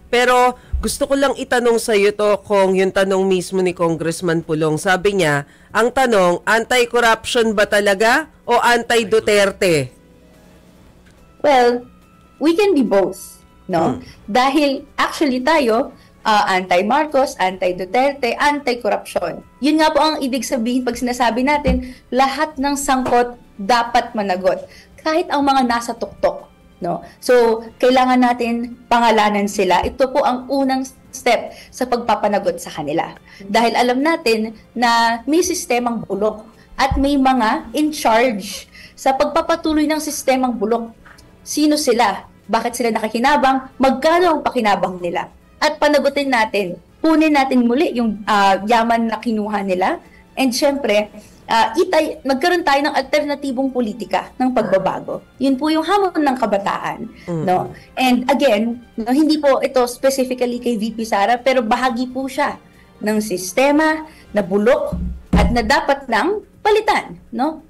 Pero gusto ko lang itanong sa iyo to kung yung tanong mismo ni Congressman Pulong. Sabi niya, ang tanong, anti-corruption ba talaga o anti-Duterte? Well, we can be both, no? Dahil actually tayo, anti-Marcos, anti-Duterte, anti-corruption. Yun nga po ang ibig sabihin pag sinasabi natin, lahat ng sangkot dapat managot. Kahit ang mga nasa tuktok. No? So, kailangan natin pangalanan sila. Ito po ang unang step sa pagpapanagot sa kanila. Dahil alam natin na may sistemang bulok at may mga in charge sa pagpapatuloy ng sistemang bulok. Sino sila? Bakit sila nakikinabang? Magkano ang pakinabang nila? At panagutin natin, kunin natin muli yung yaman na kinuha nila. And syempre, magkaroon tayo ng alternatibong politika ng pagbabago. Yun po yung hamon ng kabataan. No? And again, no, hindi po ito specifically kay VP Sara, pero bahagi po siya ng sistema na bulok at na dapat nang palitan. No?